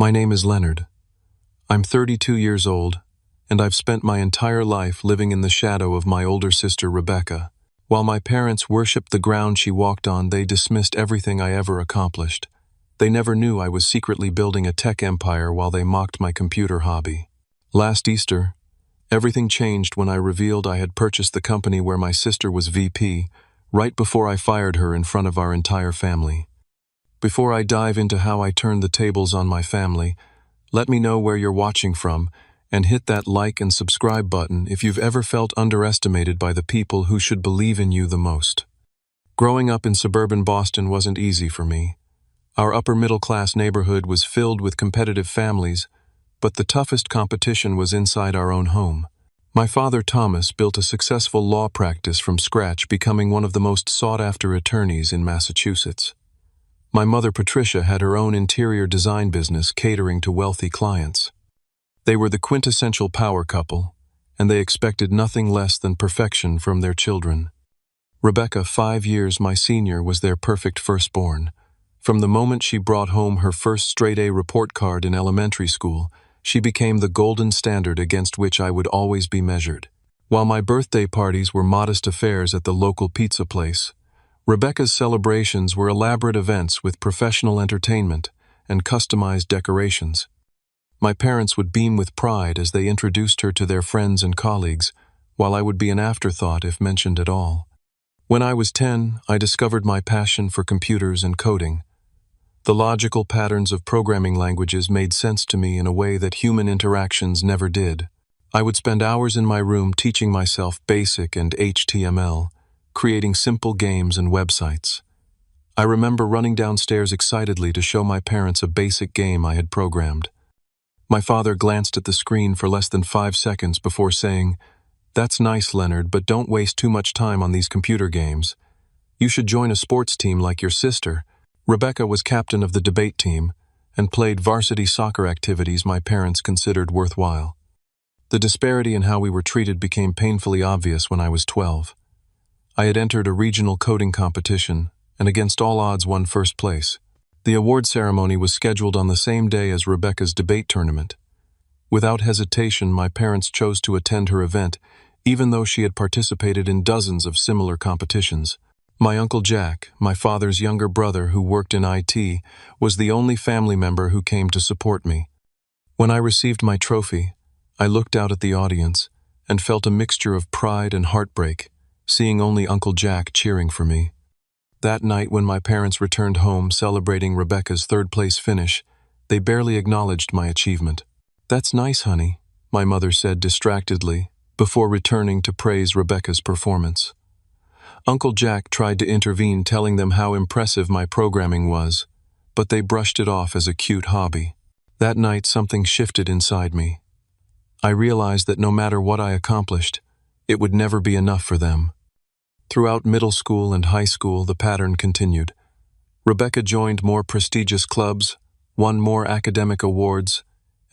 My name is Leonard. I'm 32 years old, and I've spent my entire life living in the shadow of my older sister Rebecca. While my parents worshipped the ground she walked on, they dismissed everything I ever accomplished. They never knew I was secretly building a tech empire while they mocked my computer hobby. Last Easter, everything changed when I revealed I had purchased the company where my sister was VP, right before I fired her in front of our entire family. Before I dive into how I turned the tables on my family, let me know where you're watching from, and hit that like and subscribe button if you've ever felt underestimated by the people who should believe in you the most. Growing up in suburban Boston wasn't easy for me. Our upper-middle-class neighborhood was filled with competitive families, but the toughest competition was inside our own home. My father, Thomas, built a successful law practice from scratch, becoming one of the most sought-after attorneys in Massachusetts. My mother, Patricia, had her own interior design business catering to wealthy clients. They were the quintessential power couple, and they expected nothing less than perfection from their children. Rebecca, 5 years my senior, was their perfect firstborn. From the moment she brought home her first straight-A report card in elementary school, she became the golden standard against which I would always be measured. While my birthday parties were modest affairs at the local pizza place, Rebecca's celebrations were elaborate events with professional entertainment and customized decorations. My parents would beam with pride as they introduced her to their friends and colleagues, while I would be an afterthought if mentioned at all. When I was 10, I discovered my passion for computers and coding. The logical patterns of programming languages made sense to me in a way that human interactions never did. I would spend hours in my room teaching myself BASIC and HTML, creating simple games and websites. I remember running downstairs excitedly to show my parents a basic game I had programmed. My father glanced at the screen for less than 5 seconds before saying, "That's nice, Leonard, but don't waste too much time on these computer games. You should join a sports team like your sister." Rebecca was captain of the debate team and played varsity soccer activities my parents considered worthwhile. The disparity in how we were treated became painfully obvious when I was 12. I had entered a regional coding competition and against all odds won first place. The award ceremony was scheduled on the same day as Rebecca's debate tournament. Without hesitation, my parents chose to attend her event, even though she had participated in dozens of similar competitions. My Uncle Jack, my father's younger brother who worked in IT, was the only family member who came to support me. When I received my trophy, I looked out at the audience and felt a mixture of pride and heartbreak, seeing only Uncle Jack cheering for me. That night when my parents returned home celebrating Rebecca's third-place finish, they barely acknowledged my achievement. "That's nice, honey," my mother said distractedly, before returning to praise Rebecca's performance. Uncle Jack tried to intervene, telling them how impressive my programming was, but they brushed it off as a cute hobby. That night something shifted inside me. I realized that no matter what I accomplished, it would never be enough for them. Throughout middle school and high school, the pattern continued. Rebecca joined more prestigious clubs, won more academic awards,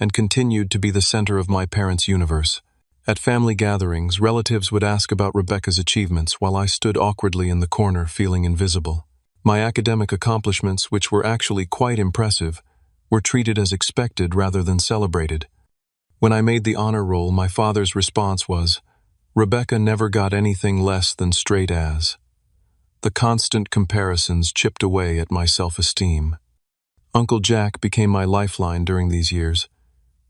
and continued to be the center of my parents' universe. At family gatherings, relatives would ask about Rebecca's achievements while I stood awkwardly in the corner feeling invisible. My academic accomplishments, which were actually quite impressive, were treated as expected rather than celebrated. When I made the honor roll, my father's response was, "Rebecca never got anything less than straight A's." The constant comparisons chipped away at my self-esteem. Uncle Jack became my lifeline during these years.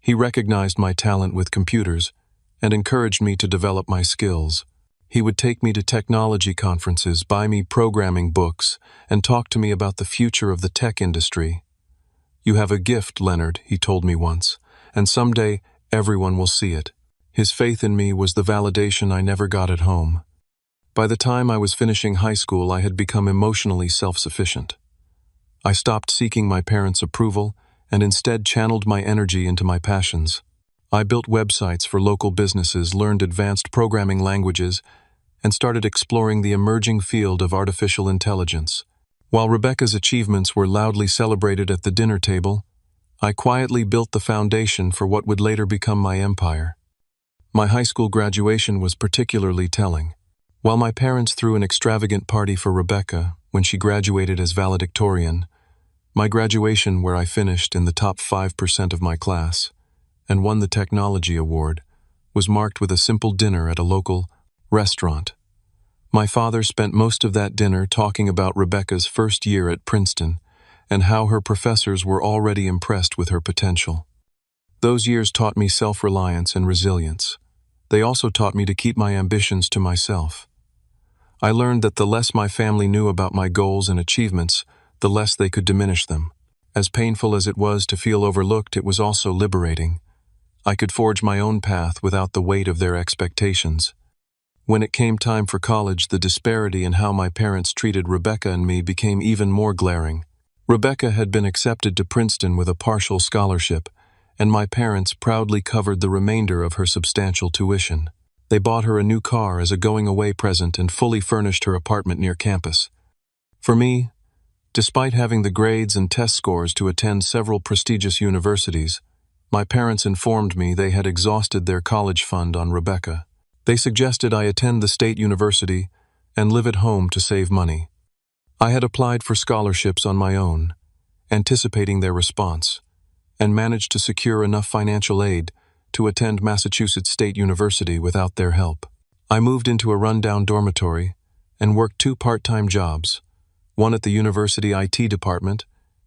He recognized my talent with computers and encouraged me to develop my skills. He would take me to technology conferences, buy me programming books, and talk to me about the future of the tech industry. "You have a gift, Leonard," he told me once, "and someday everyone will see it." His faith in me was the validation I never got at home. By the time I was finishing high school, I had become emotionally self-sufficient. I stopped seeking my parents' approval and instead channeled my energy into my passions. I built websites for local businesses, learned advanced programming languages, and started exploring the emerging field of artificial intelligence. While Rebecca's achievements were loudly celebrated at the dinner table, I quietly built the foundation for what would later become my empire. My high school graduation was particularly telling. While my parents threw an extravagant party for Rebecca when she graduated as valedictorian, My graduation, where I finished in the top 5% of my class and won the Technology Award, was marked with a simple dinner at a local restaurant. My father spent most of that dinner talking about Rebecca's first year at Princeton and how her professors were already impressed with her potential. Those years taught me self-reliance and resilience. They also taught me to keep my ambitions to myself. I learned that the less my family knew about my goals and achievements, the less they could diminish them. As painful as it was to feel overlooked, it was also liberating. I could forge my own path without the weight of their expectations. When it came time for college, the disparity in how my parents treated Rebecca and me became even more glaring. Rebecca had been accepted to Princeton with a partial scholarship, and my parents proudly covered the remainder of her substantial tuition. They bought her a new car as a going-away present and fully furnished her apartment near campus. For me, despite having the grades and test scores to attend several prestigious universities, my parents informed me they had exhausted their college fund on Rebecca. They suggested I attend the state university and live at home to save money. I had applied for scholarships on my own, anticipating their response, and managed to secure enough financial aid to attend Massachusetts State University without their help. I moved into a rundown dormitory and worked 2 part-time jobs, one at the university IT department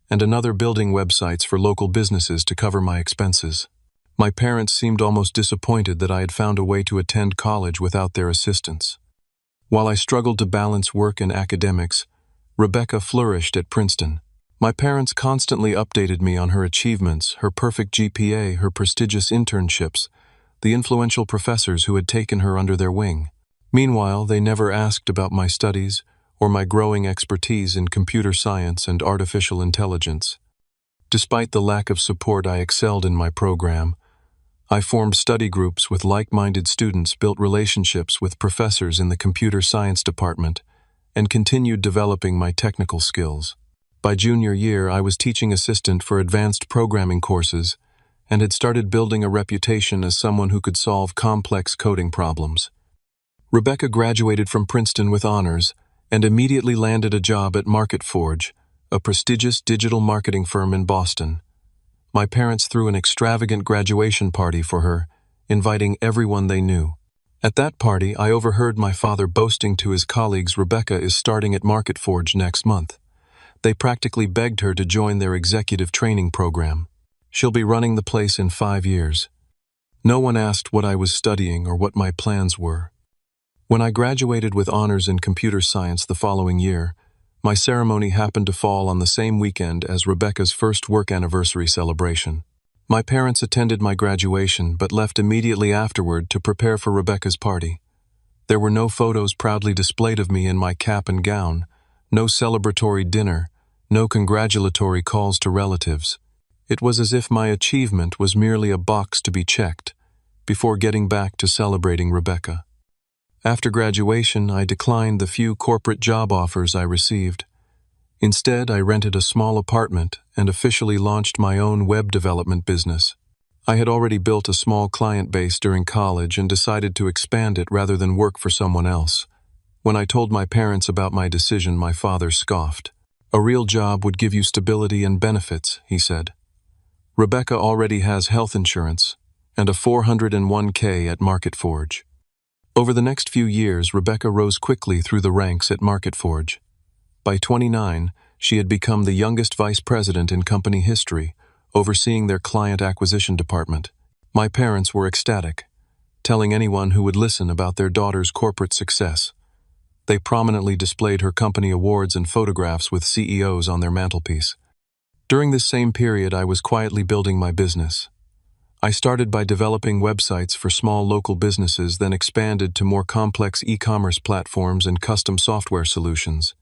and another building websites for local businesses to cover my expenses. My parents seemed almost disappointed that I had found a way to attend college without their assistance. While I struggled to balance work and academics, Rebecca flourished at Princeton. My parents constantly updated me on her achievements, her perfect GPA, her prestigious internships, the influential professors who had taken her under their wing. Meanwhile, they never asked about my studies or my growing expertise in computer science and artificial intelligence. Despite the lack of support, I excelled in my program. I formed study groups with like-minded students, built relationships with professors in the computer science department, and continued developing my technical skills. By junior year, I was teaching assistant for advanced programming courses and had started building a reputation as someone who could solve complex coding problems. Rebecca graduated from Princeton with honors and immediately landed a job at MarketForge, a prestigious digital marketing firm in Boston. My parents threw an extravagant graduation party for her, inviting everyone they knew. At that party, I overheard my father boasting to his colleagues, "Rebecca is starting at MarketForge next month." They practically begged her to join their executive training program. "She'll be running the place in 5 years." No one asked what I was studying or what my plans were. When I graduated with honors in computer science the following year, my ceremony happened to fall on the same weekend as Rebecca's first work anniversary celebration. My parents attended my graduation but left immediately afterward to prepare for Rebecca's party. There were no photos proudly displayed of me in my cap and gown, no celebratory dinner, no congratulatory calls to relatives. It was as if my achievement was merely a box to be checked before getting back to celebrating Rebecca. After graduation, I declined the few corporate job offers I received. Instead, I rented a small apartment and officially launched my own web development business. I had already built a small client base during college and decided to expand it rather than work for someone else. When I told my parents about my decision, my father scoffed. "A real job would give you stability and benefits," he said. "Rebecca already has health insurance and a 401k at MarketForge." Over the next few years, Rebecca rose quickly through the ranks at MarketForge. By 29, she had become the youngest vice president in company history, overseeing their client acquisition department. My parents were ecstatic, telling anyone who would listen about their daughter's corporate success. They prominently displayed her company awards and photographs with CEOs on their mantelpiece. During this same period, I was quietly building my business. I started by developing websites for small local businesses, then expanded to more complex e-commerce platforms and custom software solutions.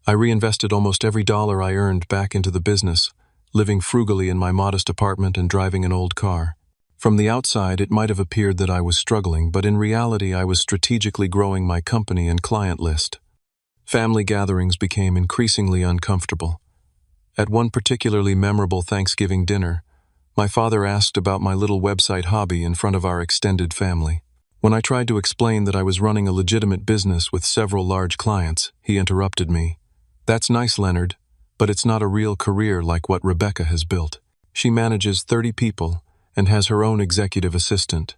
I reinvested almost every dollar I earned back into the business, living frugally in my modest apartment and driving an old car. From the outside, it might have appeared that I was struggling, but in reality, I was strategically growing my company and client list. Family gatherings became increasingly uncomfortable. At one particularly memorable Thanksgiving dinner, my father asked about my little website hobby in front of our extended family. When I tried to explain that I was running a legitimate business with several large clients, he interrupted me. "That's nice, Leonard, but it's not a real career like what Rebecca has built. She manages 30 people and has her own executive assistant.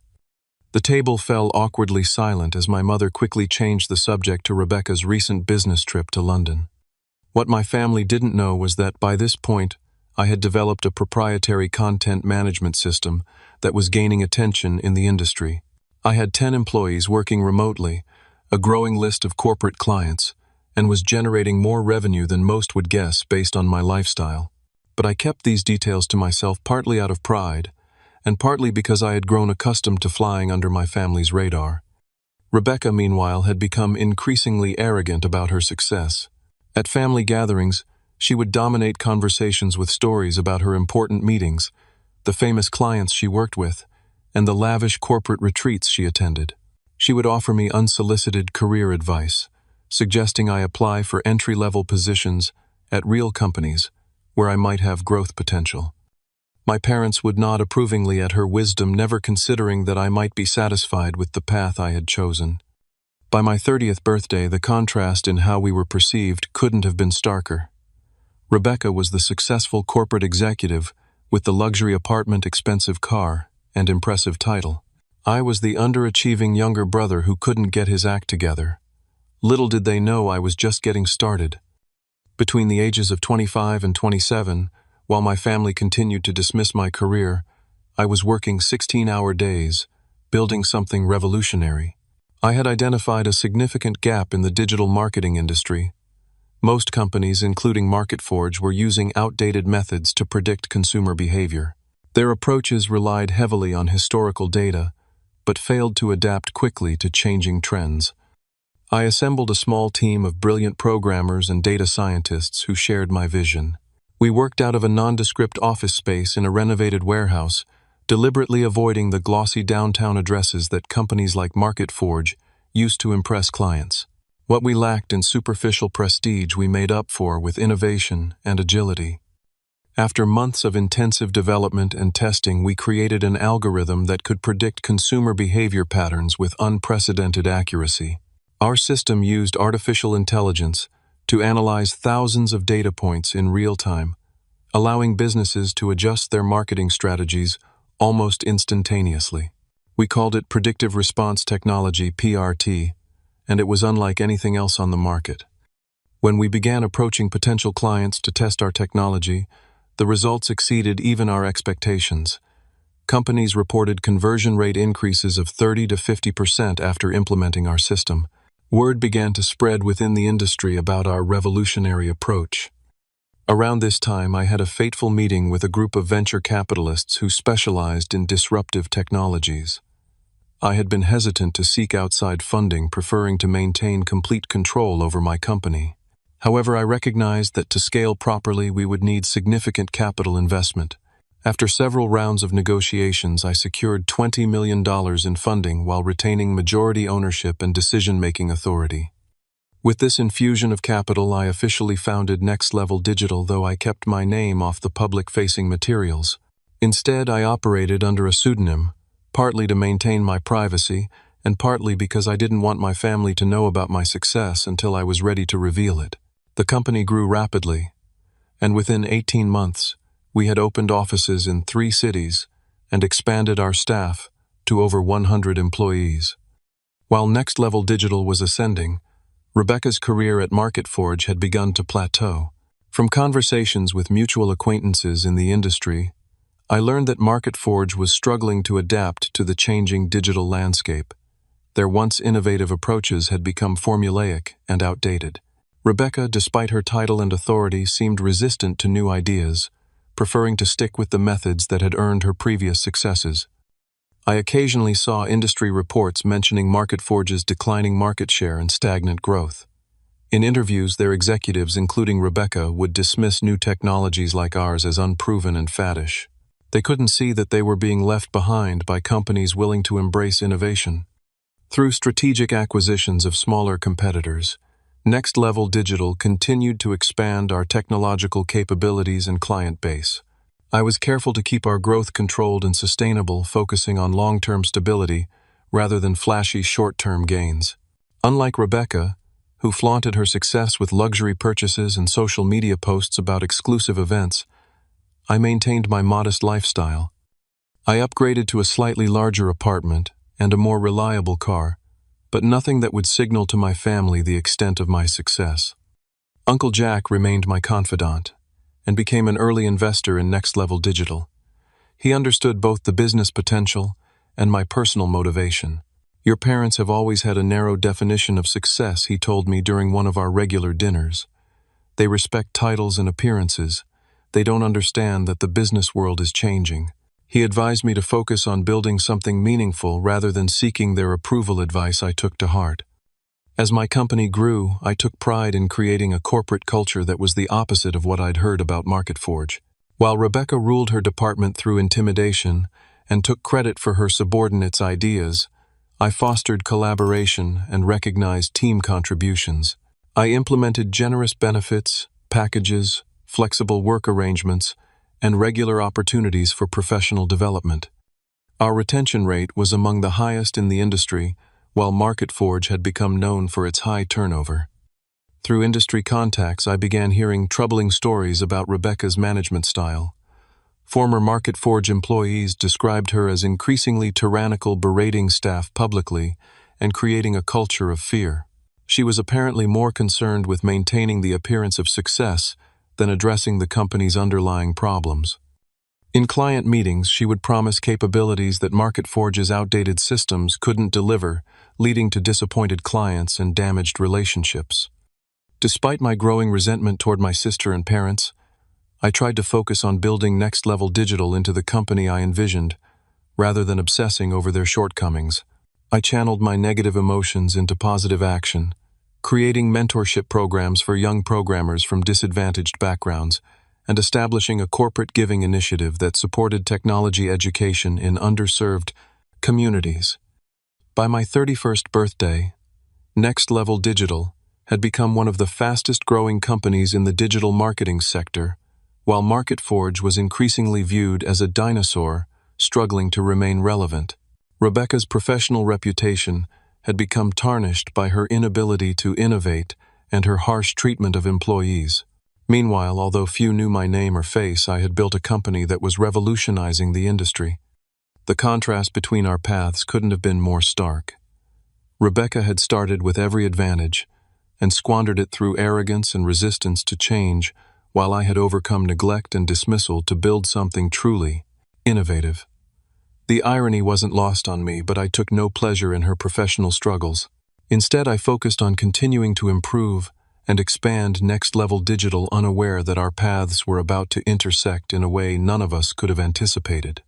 The table fell awkwardly silent as my mother quickly changed the subject to Rebecca's recent business trip to London. What my family didn't know was that by this point, I had developed a proprietary content management system that was gaining attention in the industry. I had 10 employees working remotely, a growing list of corporate clients, and was generating more revenue than most would guess based on my lifestyle. But I kept these details to myself partly out of pride, and partly because I had grown accustomed to flying under my family's radar. Rebecca, meanwhile, had become increasingly arrogant about her success. At family gatherings, she would dominate conversations with stories about her important meetings, the famous clients she worked with, and the lavish corporate retreats she attended. She would offer me unsolicited career advice, suggesting I apply for entry-level positions at real companies where I might have growth potential. My parents would nod approvingly at her wisdom, never considering that I might be satisfied with the path I had chosen. By my 30th birthday, the contrast in how we were perceived couldn't have been starker. Rebecca was the successful corporate executive with the luxury apartment, expensive car, and impressive title. I was the underachieving younger brother who couldn't get his act together. Little did they know I was just getting started. Between the ages of 25 and 27, while my family continued to dismiss my career, I was working 16-hour days, building something revolutionary. I had identified a significant gap in the digital marketing industry. Most companies, including MarketForge, were using outdated methods to predict consumer behavior. Their approaches relied heavily on historical data, but failed to adapt quickly to changing trends. I assembled a small team of brilliant programmers and data scientists who shared my vision. We worked out of a nondescript office space in a renovated warehouse, deliberately avoiding the glossy downtown addresses that companies like MarketForge used to impress clients. What we lacked in superficial prestige we made up for with innovation and agility. After months of intensive development and testing, we created an algorithm that could predict consumer behavior patterns with unprecedented accuracy. Our system used artificial intelligence to analyze thousands of data points in real time, allowing businesses to adjust their marketing strategies almost instantaneously. We called it predictive response technology, PRT, and it was unlike anything else on the market. When we began approaching potential clients to test our technology, the results exceeded even our expectations. Companies reported conversion rate increases of 30 to 50% after implementing our system. Word began to spread within the industry about our revolutionary approach. Around this time, I had a fateful meeting with a group of venture capitalists who specialized in disruptive technologies. I had been hesitant to seek outside funding, preferring to maintain complete control over my company. However, I recognized that to scale properly, we would need significant capital investment. After several rounds of negotiations, I secured $20 million in funding while retaining majority ownership and decision-making authority. With this infusion of capital, I officially founded Next Level Digital, though I kept my name off the public-facing materials. Instead, I operated under a pseudonym, partly to maintain my privacy, and partly because I didn't want my family to know about my success until I was ready to reveal it. The company grew rapidly, and within 18 months, we had opened offices in 3 cities and expanded our staff to over 100 employees. While Next Level Digital was ascending, Rebecca's career at MarketForge had begun to plateau. From conversations with mutual acquaintances in the industry, I learned that MarketForge was struggling to adapt to the changing digital landscape. Their once innovative approaches had become formulaic and outdated. Rebecca, despite her title and authority, seemed resistant to new ideas, preferring to stick with the methods that had earned her previous successes. I occasionally saw industry reports mentioning MarketForge's declining market share and stagnant growth. In interviews, their executives, including Rebecca, would dismiss new technologies like ours as unproven and faddish. They couldn't see that they were being left behind by companies willing to embrace innovation. Through strategic acquisitions of smaller competitors, Next Level Digital continued to expand our technological capabilities and client base. I was careful to keep our growth controlled and sustainable, focusing on long-term stability rather than flashy short-term gains. Unlike Rebecca, who flaunted her success with luxury purchases and social media posts about exclusive events, I maintained my modest lifestyle. I upgraded to a slightly larger apartment and a more reliable car, but nothing that would signal to my family the extent of my success. Uncle Jack remained my confidant and became an early investor in Next Level Digital. He understood both the business potential and my personal motivation. "Your parents have always had a narrow definition of success," he told me during one of our regular dinners. "They respect titles and appearances. They don't understand that the business world is changing." He advised me to focus on building something meaningful rather than seeking their approval. Advice I took to heart. As my company grew, I took pride in creating a corporate culture that was the opposite of what I'd heard about MarketForge. While Rebecca ruled her department through intimidation and took credit for her subordinates' ideas, I fostered collaboration and recognized team contributions. I implemented generous benefits, packages, flexible work arrangements, and regular opportunities for professional development. Our retention rate was among the highest in the industry, while MarketForge had become known for its high turnover. Through industry contacts, I began hearing troubling stories about Rebecca's management style. Former MarketForge employees described her as increasingly tyrannical, berating staff publicly and creating a culture of fear. She was apparently more concerned with maintaining the appearance of success than addressing the company's underlying problems. In client meetings, she would promise capabilities that MarketForge's outdated systems couldn't deliver, leading to disappointed clients and damaged relationships. Despite my growing resentment toward my sister and parents, I tried to focus on building Next Level Digital into the company I envisioned, rather than obsessing over their shortcomings. I channeled my negative emotions into positive action, creating mentorship programs for young programmers from disadvantaged backgrounds, and establishing a corporate giving initiative that supported technology education in underserved communities. By my 31st birthday, Next Level Digital had become one of the fastest-growing companies in the digital marketing sector, while MarketForge was increasingly viewed as a dinosaur struggling to remain relevant. Rebecca's professional reputation had become tarnished by her inability to innovate and her harsh treatment of employees. Meanwhile, although few knew my name or face, I had built a company that was revolutionizing the industry. The contrast between our paths couldn't have been more stark. Rebecca had started with every advantage and squandered it through arrogance and resistance to change, while I had overcome neglect and dismissal to build something truly innovative. The irony wasn't lost on me, but I took no pleasure in her professional struggles. Instead, I focused on continuing to improve and expand Next Level Digital, unaware that our paths were about to intersect in a way none of us could have anticipated.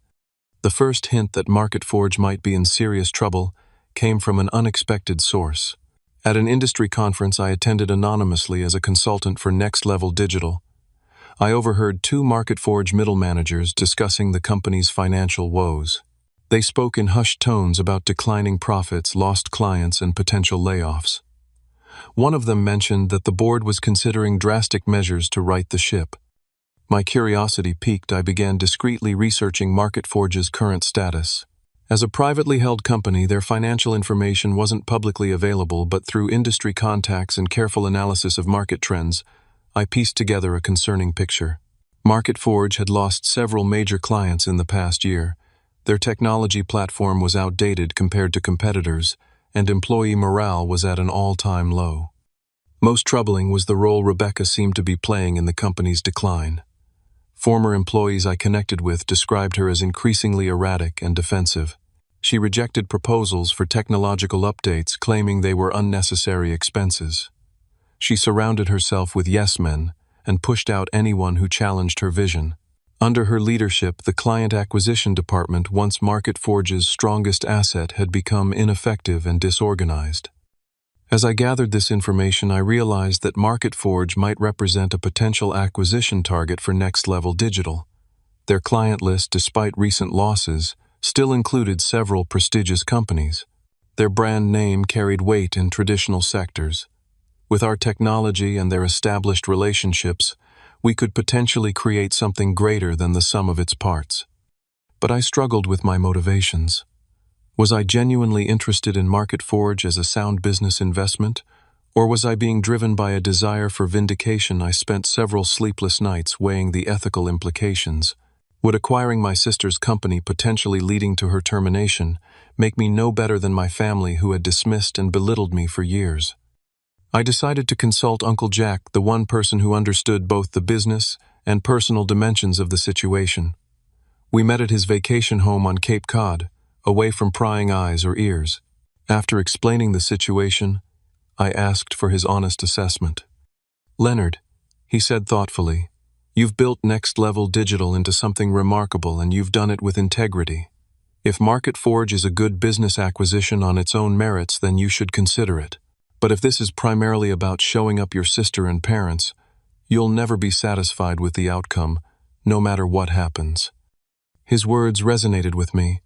The first hint that MarketForge might be in serious trouble came from an unexpected source. At an industry conference I attended anonymously as a consultant for Next Level Digital, I overheard two MarketForge middle managers discussing the company's financial woes. They spoke in hushed tones about declining profits, lost clients, and potential layoffs. One of them mentioned that the board was considering drastic measures to right the ship. My curiosity piqued. I began discreetly researching MarketForge's current status. As a privately held company, their financial information wasn't publicly available, but through industry contacts and careful analysis of market trends, I pieced together a concerning picture. MarketForge had lost several major clients in the past year. Their technology platform was outdated compared to competitors, and employee morale was at an all-time low. Most troubling was the role Rebecca seemed to be playing in the company's decline. Former employees I connected with described her as increasingly erratic and defensive. She rejected proposals for technological updates, claiming they were unnecessary expenses. She surrounded herself with yes-men and pushed out anyone who challenged her vision. Under her leadership, the client acquisition department, once MarketForge's strongest asset, had become ineffective and disorganized. As I gathered this information, I realized that MarketForge might represent a potential acquisition target for Next Level Digital. Their client list, despite recent losses, still included several prestigious companies. Their brand name carried weight in traditional sectors. With our technology and their established relationships, we could potentially create something greater than the sum of its parts. But I struggled with my motivations. Was I genuinely interested in MarketForge as a sound business investment, Or was I being driven by a desire for vindication? I spent several sleepless nights weighing the ethical implications. Would acquiring my sister's company, potentially leading to her termination, make me no better than my family who had dismissed and belittled me for years? I decided to consult Uncle Jack, the one person who understood both the business and personal dimensions of the situation. We met at his vacation home on Cape Cod, away from prying eyes or ears. After explaining the situation, I asked for his honest assessment. "Leonard," he said thoughtfully, "you've built Next Level Digital into something remarkable, and you've done it with integrity. If MarketForge is a good business acquisition on its own merits, then you should consider it. But if this is primarily about showing up your sister and parents, you'll never be satisfied with the outcome, no matter what happens." His words resonated with me.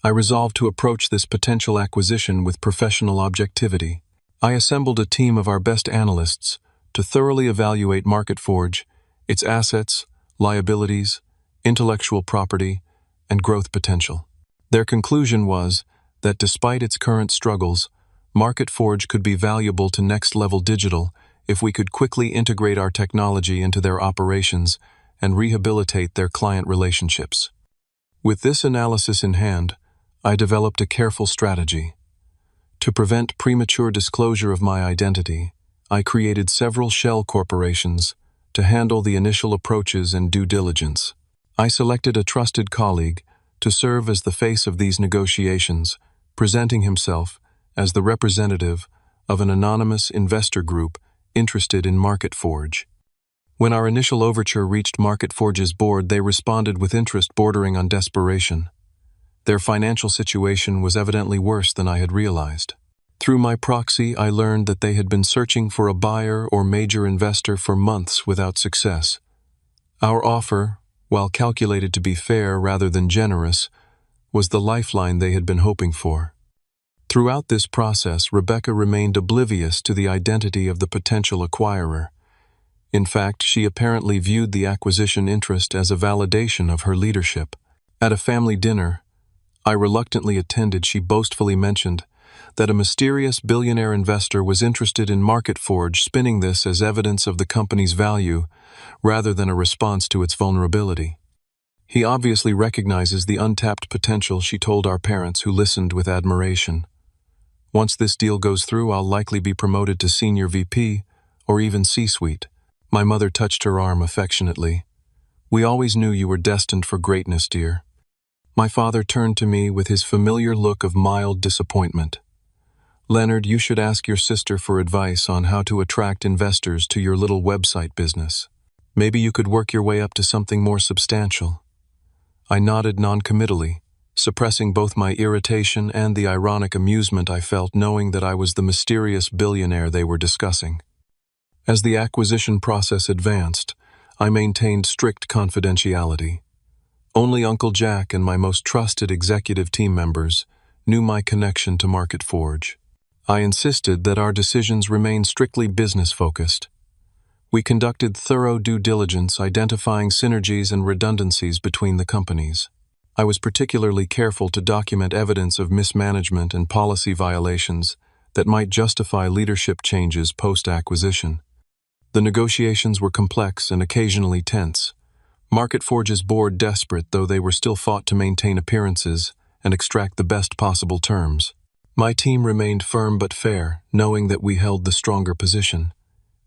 I resolved to approach this potential acquisition with professional objectivity. I assembled a team of our best analysts to thoroughly evaluate MarketForge, its assets, liabilities, intellectual property, and growth potential. Their conclusion was that despite its current struggles, MarketForge could be valuable to Next Level Digital if we could quickly integrate our technology into their operations and rehabilitate their client relationships. With this analysis in hand, I developed a careful strategy. To prevent premature disclosure of my identity, I created several shell corporations to handle the initial approaches and due diligence. I selected a trusted colleague to serve as the face of these negotiations, presenting himself as the representative of an anonymous investor group interested in MarketForge. When our initial overture reached MarketForge's board, they responded with interest bordering on desperation. Their financial situation was evidently worse than I had realized. Through my proxy, I learned that they had been searching for a buyer or major investor for months without success. Our offer, while calculated to be fair rather than generous, was the lifeline they had been hoping for. Throughout this process, Rebecca remained oblivious to the identity of the potential acquirer. In fact, she apparently viewed the acquisition interest as a validation of her leadership. At a family dinner I reluctantly attended, she boastfully mentioned that a mysterious billionaire investor was interested in MarketForge, spinning this as evidence of the company's value rather than a response to its vulnerability. "He obviously recognizes the untapped potential," she told our parents, who listened with admiration. "Once this deal goes through, I'll likely be promoted to senior VP or even C-suite." My mother touched her arm affectionately. "We always knew you were destined for greatness, dear." My father turned to me with his familiar look of mild disappointment. "Leonard, you should ask your sister for advice on how to attract investors to your little website business. Maybe you could work your way up to something more substantial." I nodded noncommittally, suppressing both my irritation and the ironic amusement I felt knowing that I was the mysterious billionaire they were discussing. As the acquisition process advanced, I maintained strict confidentiality. Only Uncle Jack and my most trusted executive team members knew my connection to MarketForge. I insisted that our decisions remain strictly business-focused. We conducted thorough due diligence, identifying synergies and redundancies between the companies. I was particularly careful to document evidence of mismanagement and policy violations that might justify leadership changes post-acquisition. The negotiations were complex and occasionally tense. MarketForge's board desperate, though they were still fought to maintain appearances and extract the best possible terms. My team remained firm but fair, knowing that we held the stronger position.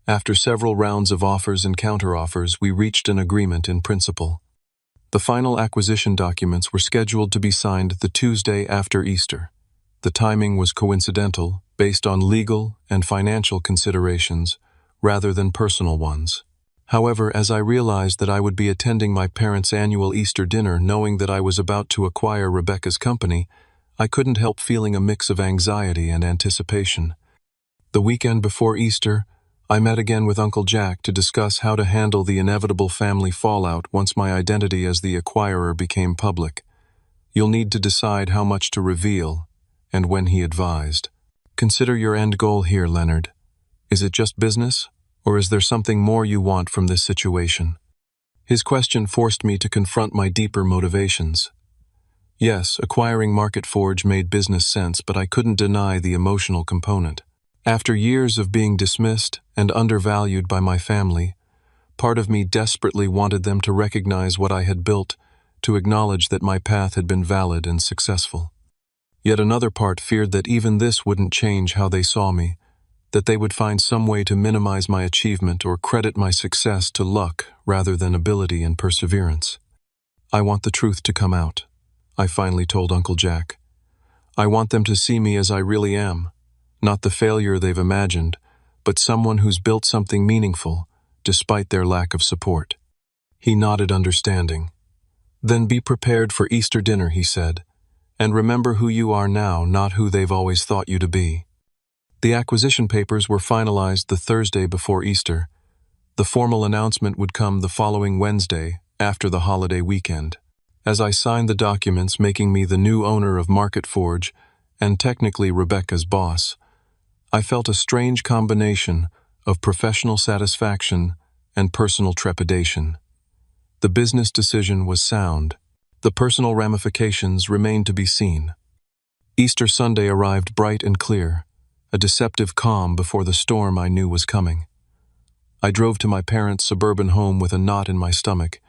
After several rounds of offers and counteroffers, we reached an agreement in principle. The final acquisition documents were scheduled to be signed the Tuesday after Easter. The timing was coincidental, based on legal and financial considerations, rather than personal ones. However, as I realized that I would be attending my parents' annual Easter dinner, knowing that I was about to acquire Rebecca's company, I couldn't help feeling a mix of anxiety and anticipation. The weekend before Easter, I met again with Uncle Jack to discuss how to handle the inevitable family fallout once my identity as the acquirer became public. "You'll need to decide how much to reveal," and when he advised. "Consider your end goal here, Leonard. Is it just business, or is there something more you want from this situation?" His question forced me to confront my deeper motivations. Yes, acquiring MarketForge made business sense, but I couldn't deny the emotional component. After years of being dismissed and undervalued by my family, part of me desperately wanted them to recognize what I had built, to acknowledge that my path had been valid and successful. Yet another part feared that even this wouldn't change how they saw me, that they would find some way to minimize my achievement or credit my success to luck rather than ability and perseverance. I want the truth to come out, I finally told Uncle Jack. I want them to see me as I really am, not the failure they've imagined, but someone who's built something meaningful, despite their lack of support. He nodded understanding. Then be prepared for Easter dinner, he said, and remember who you are now, not who they've always thought you to be. The acquisition papers were finalized the Thursday before Easter. The formal announcement would come the following Wednesday, after the holiday weekend. As I signed the documents making me the new owner of Market Forge, and technically Rebecca's boss, I felt a strange combination of professional satisfaction and personal trepidation. The business decision was sound. The personal ramifications remained to be seen. Easter Sunday arrived bright and clear, a deceptive calm before the storm I knew was coming. I drove to my parents' suburban home with a knot in my stomach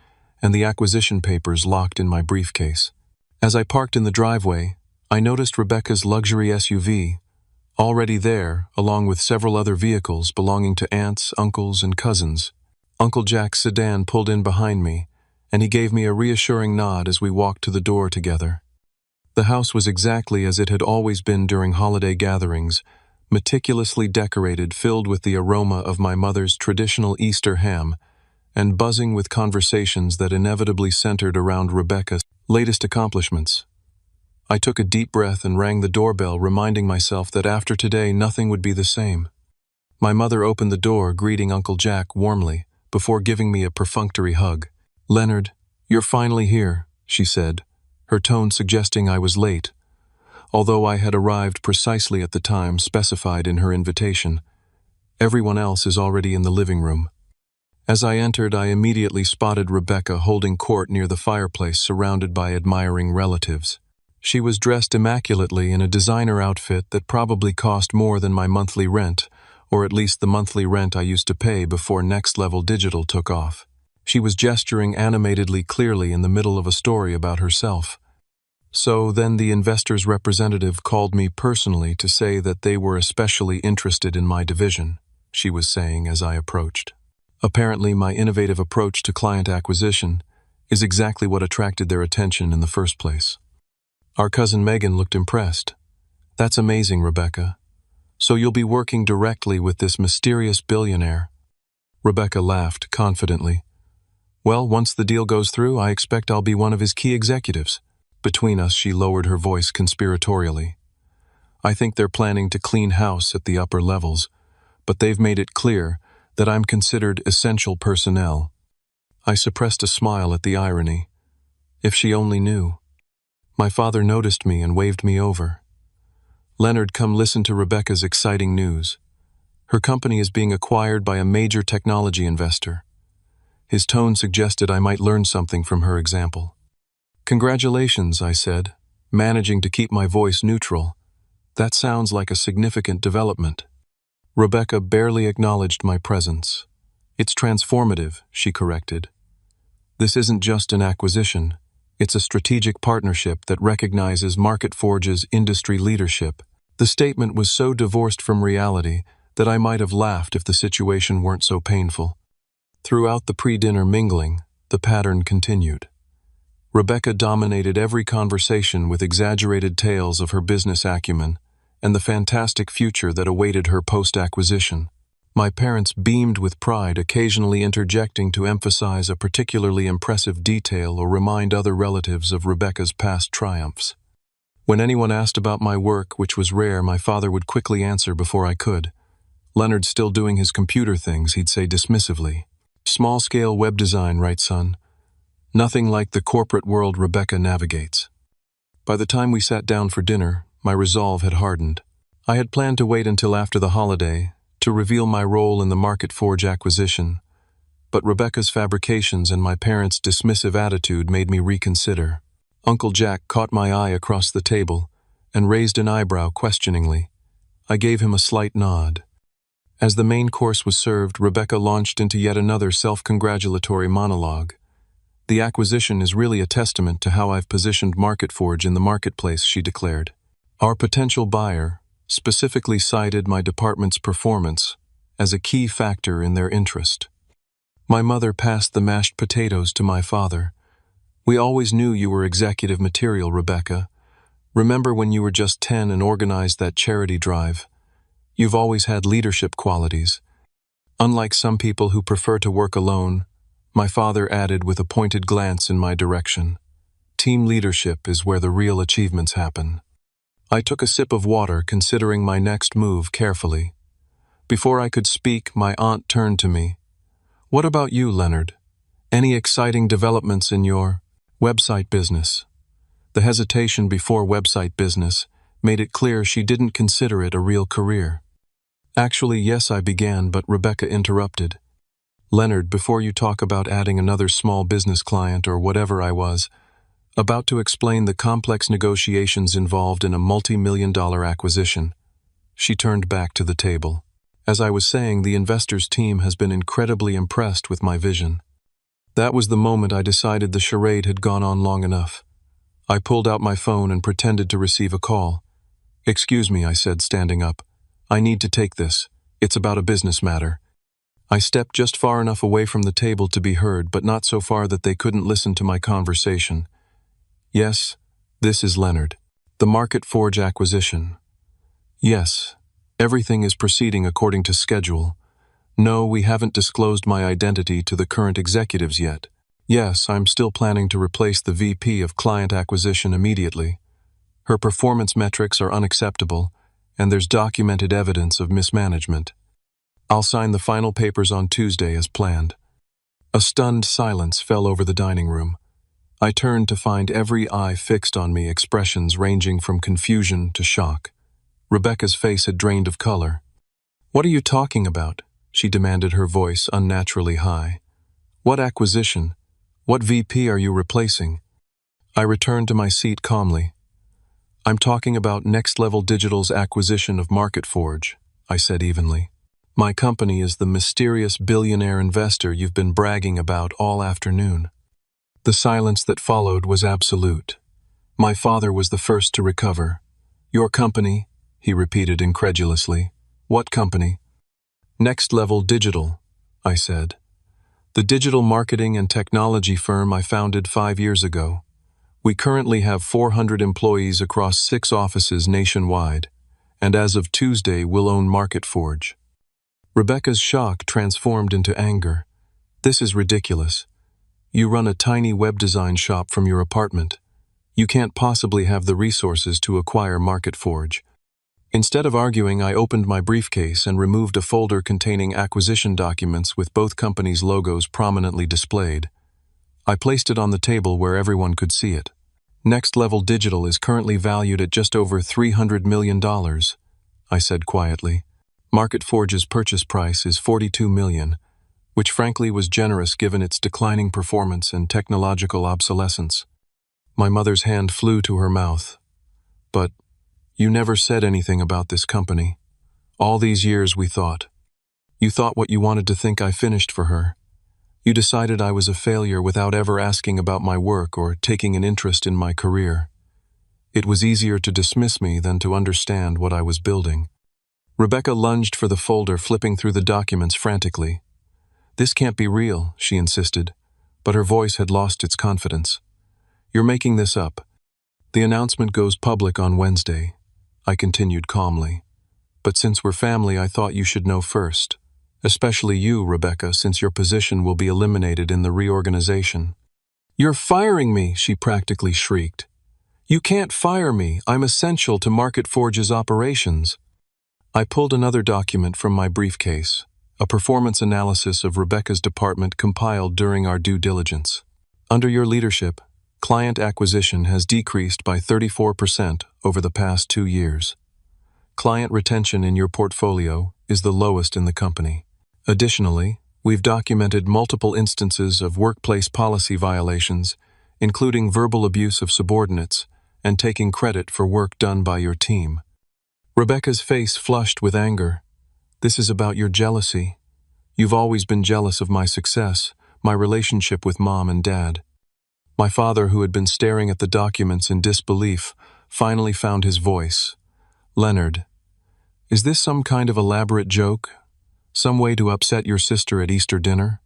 and the acquisition papers locked in my briefcase. As I parked in the driveway, I noticed Rebecca's luxury SUV, already there, along with several other vehicles belonging to aunts, uncles, and cousins. Uncle Jack's sedan pulled in behind me, and he gave me a reassuring nod as we walked to the door together. The house was exactly as it had always been during holiday gatherings, meticulously decorated, filled with the aroma of my mother's traditional Easter ham, and buzzing with conversations that inevitably centered around Rebecca's latest accomplishments. I took a deep breath and rang the doorbell, reminding myself that after today nothing would be the same. My mother opened the door, greeting Uncle Jack warmly, before giving me a perfunctory hug. "Leonard, you're finally here," she said, her tone suggesting I was late, although I had arrived precisely at the time specified in her invitation. Everyone else is already in the living room. As I entered, I immediately spotted Rebecca holding court near the fireplace, surrounded by admiring relatives. She was dressed immaculately in a designer outfit that probably cost more than my monthly rent, or at least the monthly rent I used to pay before Next Level Digital took off. She was gesturing animatedly, clearly in the middle of a story about herself. So then the investor's representative called me personally to say that they were especially interested in my division, she was saying as I approached. Apparently, my innovative approach to client acquisition is exactly what attracted their attention in the first place. Our cousin Megan looked impressed. "That's amazing, Rebecca. So you'll be working directly with this mysterious billionaire?" Rebecca laughed confidently. "Well, once the deal goes through, I expect I'll be one of his key executives." Between us, she lowered her voice conspiratorially. "I think they're planning to clean house at the upper levels, but they've made it clear that I'm considered essential personnel." I suppressed a smile at the irony. If she only knew. My father noticed me and waved me over. "Leonard, come listen to Rebecca's exciting news. Her company is being acquired by a major technology investor." His tone suggested I might learn something from her example. "Congratulations," I said, managing to keep my voice neutral. "That sounds like a significant development." Rebecca barely acknowledged my presence. "It's transformative," she corrected. "This isn't just an acquisition. It's a strategic partnership that recognizes Market Forge's industry leadership." The statement was so divorced from reality that I might have laughed if the situation weren't so painful. Throughout the pre-dinner mingling, the pattern continued. Rebecca dominated every conversation with exaggerated tales of her business acumen and the fantastic future that awaited her post-acquisition. My parents beamed with pride, occasionally interjecting to emphasize a particularly impressive detail or remind other relatives of Rebecca's past triumphs. When anyone asked about my work, which was rare, my father would quickly answer before I could. "Leonard's still doing his computer things," he'd say dismissively. "Small-scale web design, right, son? Nothing like the corporate world Rebecca navigates." By the time we sat down for dinner, my resolve had hardened. I had planned to wait until after the holiday to reveal my role in the Market Forge acquisition, but Rebecca's fabrications and my parents' dismissive attitude made me reconsider. Uncle Jack caught my eye across the table and raised an eyebrow questioningly. I gave him a slight nod. As the main course was served, Rebecca launched into yet another self-congratulatory monologue. The acquisition is really a testament to how I've positioned MarketForge in the marketplace, she declared. Our potential buyer specifically cited my department's performance as a key factor in their interest. My mother passed the mashed potatoes to my father. We always knew you were executive material, Rebecca. Remember when you were just 10 and organized that charity drive? You've always had leadership qualities. Unlike some people who prefer to work alone, my father added with a pointed glance in my direction. Team leadership is where the real achievements happen. I took a sip of water, considering my next move carefully. Before I could speak, my aunt turned to me. What about you, Leonard? Any exciting developments in your website business? The hesitation before website business made it clear she didn't consider it a real career. Actually, yes, I began, but Rebecca interrupted. Leonard, before you talk about adding another small business client or whatever I was about to explain the complex negotiations involved in a multi-million-dollar acquisition, she turned back to the table. As I was saying, the investors' team has been incredibly impressed with my vision. That was the moment I decided the charade had gone on long enough. I pulled out my phone and pretended to receive a call. Excuse me, I said, standing up. I need to take this. It's about a business matter. I stepped just far enough away from the table to be heard, but not so far that they couldn't listen to my conversation. Yes, this is Leonard. The MarketForge acquisition. Yes, everything is proceeding according to schedule. No, we haven't disclosed my identity to the current executives yet. Yes, I'm still planning to replace the VP of Client Acquisition immediately. Her performance metrics are unacceptable, and there's documented evidence of mismanagement. I'll sign the final papers on Tuesday as planned. A stunned silence fell over the dining room. I turned to find every eye fixed on me, expressions ranging from confusion to shock. Rebecca's face had drained of color. What are you talking about? She demanded, her voice unnaturally high. What acquisition? What VP are you replacing? I returned to my seat calmly. I'm talking about Next Level Digital's acquisition of MarketForge, I said evenly. My company is the mysterious billionaire investor you've been bragging about all afternoon. The silence that followed was absolute. My father was the first to recover. Your company? He repeated incredulously. What company? Next Level Digital, I said. The digital marketing and technology firm I founded 5 years ago. We currently have 400 employees across 6 offices nationwide, and as of Tuesday we'll own MarketForge. Rebecca's shock transformed into anger. This is ridiculous. You run a tiny web design shop from your apartment. You can't possibly have the resources to acquire MarketForge. Instead of arguing, I opened my briefcase and removed a folder containing acquisition documents with both companies' logos prominently displayed. I placed it on the table where everyone could see it. Next Level Digital is currently valued at just over $300 million, I said quietly. MarketForge's purchase price is $42 million, which frankly was generous given its declining performance and technological obsolescence. My mother's hand flew to her mouth. But you never said anything about this company. All these years we thought. You thought what you wanted to think I finished for her. You decided I was a failure without ever asking about my work or taking an interest in my career. It was easier to dismiss me than to understand what I was building. Rebecca lunged for the folder, flipping through the documents frantically. This can't be real, she insisted, but her voice had lost its confidence. You're making this up. The announcement goes public on Wednesday, I continued calmly. But since we're family, I thought you should know first. Especially you, Rebecca, since your position will be eliminated in the reorganization. You're firing me, she practically shrieked. You can't fire me. I'm essential to MarketForge's operations. I pulled another document from my briefcase, a performance analysis of Rebecca's department compiled during our due diligence. Under your leadership, client acquisition has decreased by 34% over the past 2 years. Client retention in your portfolio is the lowest in the company. Additionally, we've documented multiple instances of workplace policy violations, including verbal abuse of subordinates and taking credit for work done by your team. Rebecca's face flushed with anger. This is about your jealousy. You've always been jealous of my success, my relationship with Mom and Dad. My father, who had been staring at the documents in disbelief, finally found his voice. Leonard, is this some kind of elaborate joke? Some way to upset your sister at Easter dinner?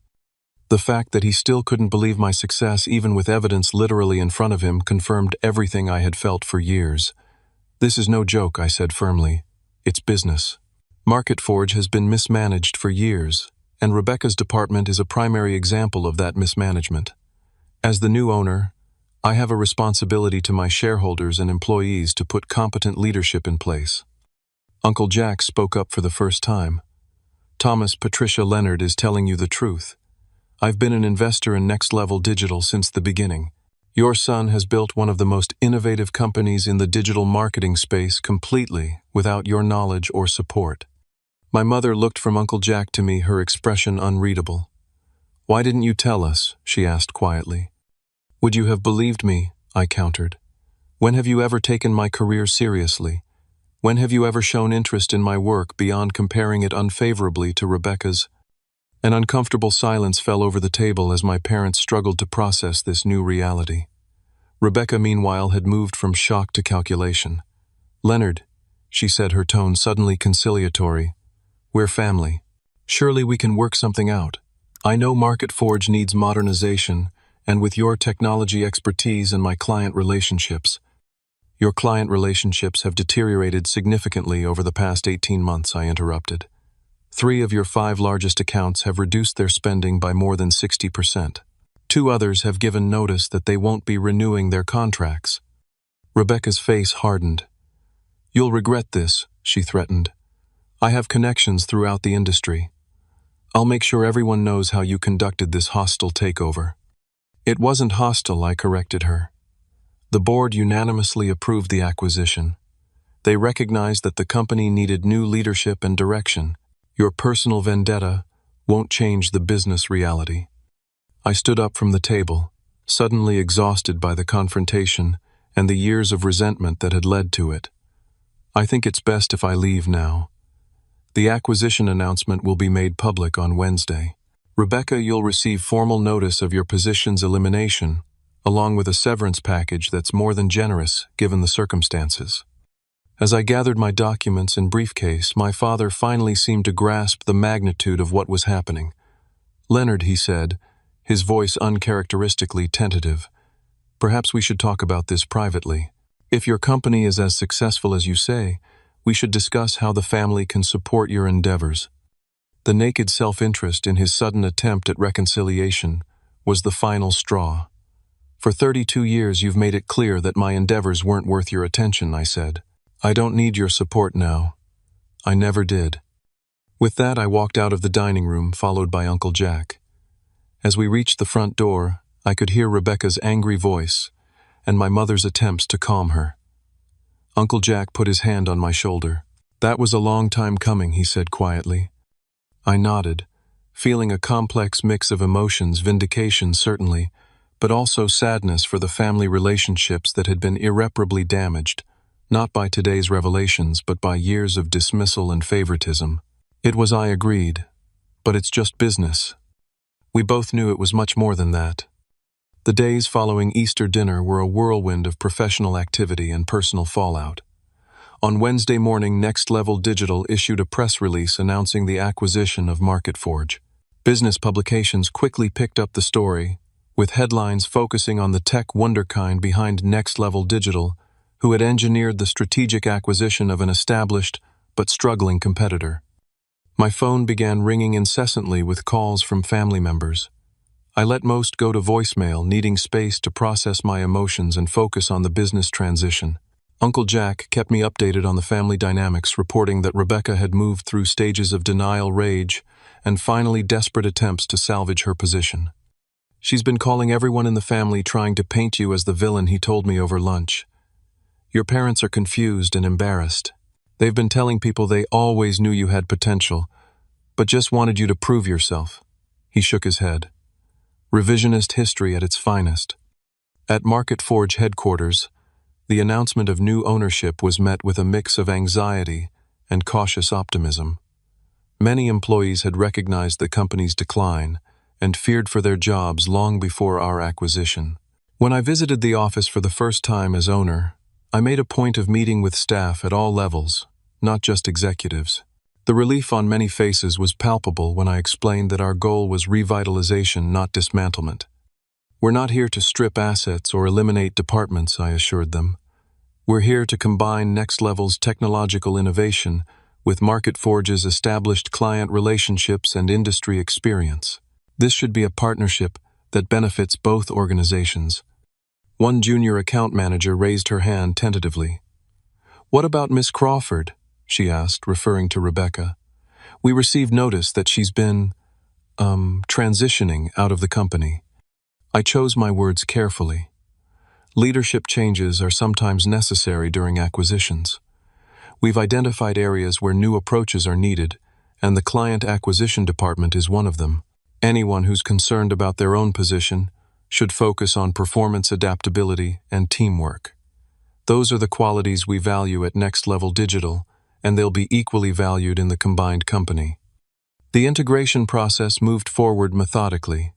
The fact that he still couldn't believe my success, even with evidence literally in front of him, confirmed everything I had felt for years. This is no joke, I said firmly. It's business. Market Forge has been mismanaged for years, and Rebecca's department is a primary example of that mismanagement. As the new owner, I have a responsibility to my shareholders and employees to put competent leadership in place. Uncle Jack spoke up for the first time. Thomas Patricia Leonard is telling you the truth. I've been an investor in Next Level Digital since the beginning. Your son has built one of the most innovative companies in the digital marketing space completely without your knowledge or support. My mother looked from Uncle Jack to me, her expression unreadable. Why didn't you tell us? She asked quietly. Would you have believed me? I countered. When have you ever taken my career seriously? When have you ever shown interest in my work beyond comparing it unfavorably to Rebecca's? An uncomfortable silence fell over the table as my parents struggled to process this new reality. Rebecca, meanwhile, had moved from shock to calculation. Leonard, she said, her tone suddenly conciliatory, we're family. Surely we can work something out. I know Market Forge needs modernization, and with your technology expertise and my client relationships. Your client relationships have deteriorated significantly over the past 18 months, I interrupted. 3 of your 5 largest accounts have reduced their spending by more than 60%. 2 others have given notice that they won't be renewing their contracts. Rebecca's face hardened. You'll regret this, she threatened. I have connections throughout the industry. I'll make sure everyone knows how you conducted this hostile takeover. It wasn't hostile, I corrected her. The board unanimously approved the acquisition. They recognized that the company needed new leadership and direction. Your personal vendetta won't change the business reality. I stood up from the table, suddenly exhausted by the confrontation and the years of resentment that had led to it. I think it's best if I leave now. The acquisition announcement will be made public on Wednesday. Rebecca, you'll receive formal notice of your position's elimination, along with a severance package that's more than generous given the circumstances. As I gathered my documents and briefcase, my father finally seemed to grasp the magnitude of what was happening. Leonard, he said, his voice uncharacteristically tentative, perhaps we should talk about this privately. If your company is as successful as you say, we should discuss how the family can support your endeavors. The naked self-interest in his sudden attempt at reconciliation was the final straw. For 32 years you've made it clear that my endeavors weren't worth your attention, I said. I don't need your support now. I never did. With that, I walked out of the dining room, followed by Uncle Jack. As we reached the front door, I could hear Rebecca's angry voice and my mother's attempts to calm her. Uncle Jack put his hand on my shoulder. That was a long time coming, he said quietly. I nodded, feeling a complex mix of emotions, vindication certainly, but also sadness for the family relationships that had been irreparably damaged. Not by today's revelations, but by years of dismissal and favoritism. It was, I agreed, but it's just business. We both knew it was much more than that. The days following Easter dinner were a whirlwind of professional activity and personal fallout. On Wednesday morning, Next Level Digital issued a press release announcing the acquisition of Market Forge. Business publications quickly picked up the story, with headlines focusing on the tech wunderkind behind Next Level Digital, who had engineered the strategic acquisition of an established but struggling competitor. My phone began ringing incessantly with calls from family members. I let most go to voicemail, needing space to process my emotions and focus on the business transition. Uncle Jack kept me updated on the family dynamics, reporting that Rebecca had moved through stages of denial, rage, and finally desperate attempts to salvage her position. She's been calling everyone in the family, trying to paint you as the villain, he told me over lunch. Your parents are confused and embarrassed. They've been telling people they always knew you had potential, but just wanted you to prove yourself. He shook his head. Revisionist history at its finest. At Market Forge headquarters, The announcement of new ownership was met with a mix of anxiety and cautious optimism. Many employees had recognized the company's decline and feared for their jobs long before our acquisition. When I visited the office for the first time as owner, I made a point of meeting with staff at all levels, not just executives. The relief on many faces was palpable when I explained that our goal was revitalization, not dismantlement. "We're not here to strip assets or eliminate departments," I assured them. "We're here to combine Next Level's technological innovation with MarketForge's established client relationships and industry experience. This should be a partnership that benefits both organizations." One junior account manager raised her hand tentatively. "What about Miss Crawford?" she asked, referring to Rebecca. "We received notice that she's been, transitioning out of the company." I chose my words carefully. Leadership changes are sometimes necessary during acquisitions. We've identified areas where new approaches are needed, and the client acquisition department is one of them. Anyone who's concerned about their own position should focus on performance adaptability and teamwork. Those are the qualities we value at Next Level Digital, and they'll be equally valued in the combined company. The integration process moved forward methodically.